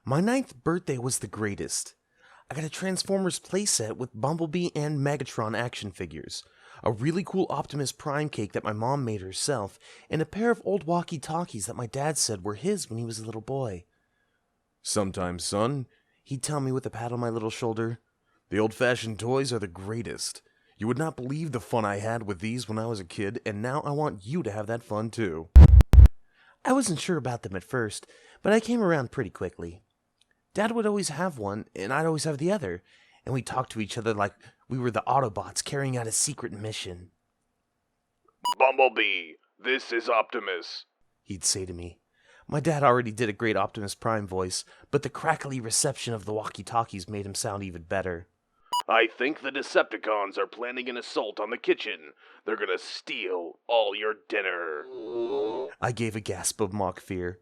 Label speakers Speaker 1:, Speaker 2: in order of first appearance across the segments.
Speaker 1: My 9th birthday was the greatest. I got a Transformers playset with Bumblebee and Megatron action figures, a really cool Optimus Prime cake that my mom made herself, and a pair of old walkie-talkies that my dad said were his when he was a little boy. "Sometimes, son," he'd tell me with a pat on my little shoulder, "the old-fashioned toys are the greatest. You would not believe the fun I had with these when I was a kid, and now I want you to have that fun too." I wasn't sure about them at first, but I came around pretty quickly. Dad would always have one, and I'd always have the other, and we'd talk to each other like we were the Autobots carrying out a secret mission.
Speaker 2: "Bumblebee, this is Optimus,"
Speaker 1: he'd say to me. My dad already did a great Optimus Prime voice, but the crackly reception of the walkie-talkies made him sound even better.
Speaker 2: "I think the Decepticons are planning an assault on the kitchen. They're gonna steal all your dinner."
Speaker 1: I gave a gasp of mock fear.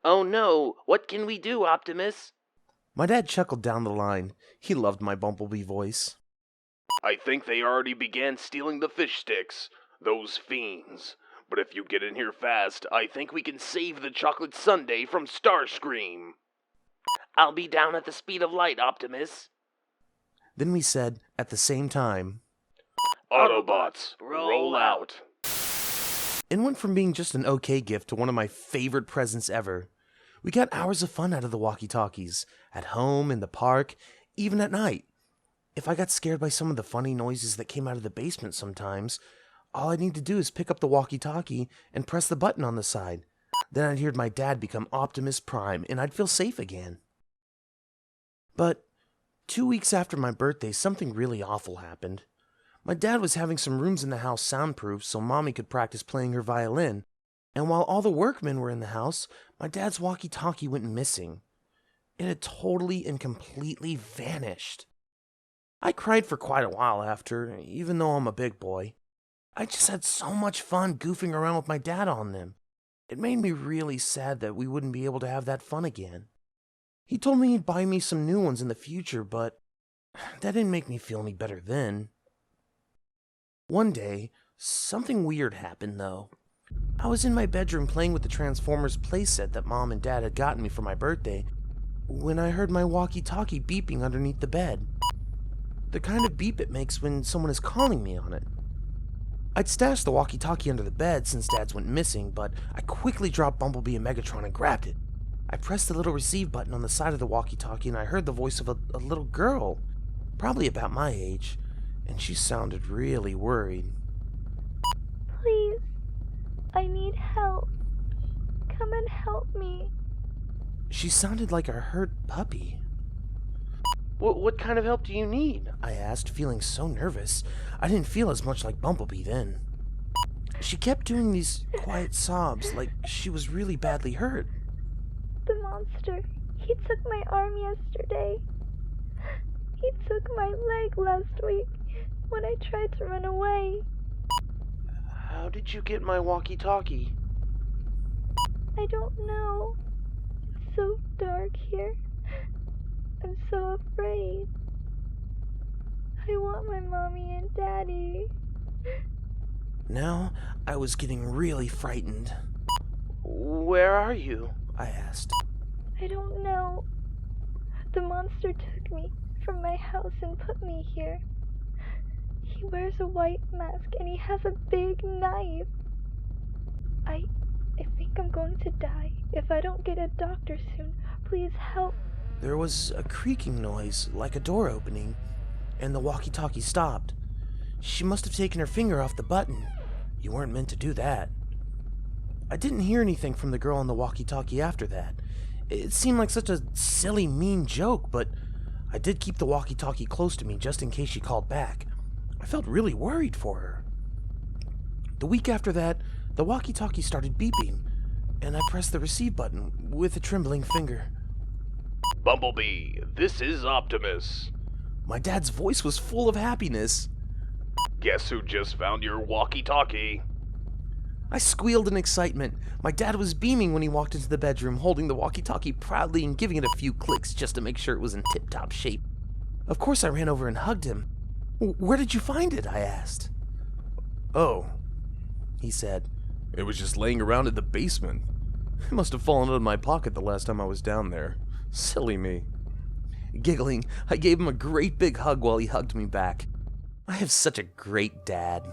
Speaker 3: "Oh no, what can we do, Optimus?"
Speaker 1: My dad chuckled down the line. He loved my Bumblebee voice.
Speaker 2: "I think they already began stealing the fish sticks. Those fiends. But if you get in here fast, I think we can save the chocolate sundae from Starscream."
Speaker 3: "I'll be down at the speed of light, Optimus."
Speaker 1: Then we said, at the same time,
Speaker 2: "Autobots, roll out."
Speaker 1: It went from being just an okay gift to one of my favorite presents ever. We got hours of fun out of the walkie-talkies, at home, in the park, even at night. If I got scared by some of the funny noises that came out of the basement sometimes, all I need to do is pick up the walkie-talkie and press the button on the side. Then I'd hear my dad become Optimus Prime, and I'd feel safe again. But 2 weeks after my birthday, something really awful happened. My dad was having some rooms in the house soundproof so Mommy could practice playing her violin, and while all the workmen were in the house, my dad's walkie-talkie went missing. It had totally and completely vanished. I cried for quite a while after, even though I'm a big boy. I just had so much fun goofing around with my dad on them. It made me really sad that we wouldn't be able to have that fun again. He told me he'd buy me some new ones in the future, but that didn't make me feel any better then. One day, something weird happened, though. I was in my bedroom playing with the Transformers playset that Mom and Dad had gotten me for my birthday when I heard my walkie-talkie beeping underneath the bed. The kind of beep it makes when someone is calling me on it. I'd stashed the walkie-talkie under the bed since Dad's went missing, but I quickly dropped Bumblebee and Megatron and grabbed it. I pressed the little receive button on the side of the walkie-talkie and I heard the voice of a little girl, probably about my age, and she sounded really worried.
Speaker 4: "Please, I need help. Come and help me."
Speaker 1: She sounded like a hurt puppy.
Speaker 3: What kind of help do you need?"
Speaker 1: I asked, feeling so nervous. I didn't feel as much like Bumblebee then. She kept doing these quiet sobs like she was really badly hurt.
Speaker 4: "The monster, he took my arm yesterday. He took my leg last week when I tried to run away.
Speaker 3: "How did you get my walkie-talkie?"
Speaker 4: I don't know. It's so dark here. I'm so afraid. I want my mommy and daddy."
Speaker 1: Now I was getting really frightened.
Speaker 3: "Where are you?"
Speaker 1: I asked.
Speaker 4: "I don't know. The monster took me from my house and put me here. He wears a white mask and he has a big knife. I think I'm going to die if I don't get a doctor soon. Please help."
Speaker 1: There was a creaking noise, like a door opening, and the walkie-talkie stopped. She must have taken her finger off the button. You weren't meant to do that. I didn't hear anything from the girl on the walkie-talkie after that. It seemed like such a silly, mean joke, but I did keep the walkie-talkie close to me just in case she called back. I felt really worried for her. The week after that, the walkie-talkie started beeping, and I pressed the receive button with a trembling finger.
Speaker 2: "Bumblebee, this is Optimus."
Speaker 1: My dad's voice was full of happiness.
Speaker 2: "Guess who just found your walkie-talkie?"
Speaker 1: I squealed in excitement. My dad was beaming when he walked into the bedroom, holding the walkie-talkie proudly and giving it a few clicks just to make sure it was in tip-top shape. Of course I ran over and hugged him. "Where did you find it?" I asked. "Oh," he said, "it was just laying around in the basement. It must have fallen out of my pocket the last time I was down there. Silly me. Giggling, I gave him a great big hug while he hugged me back. I have such a great dad.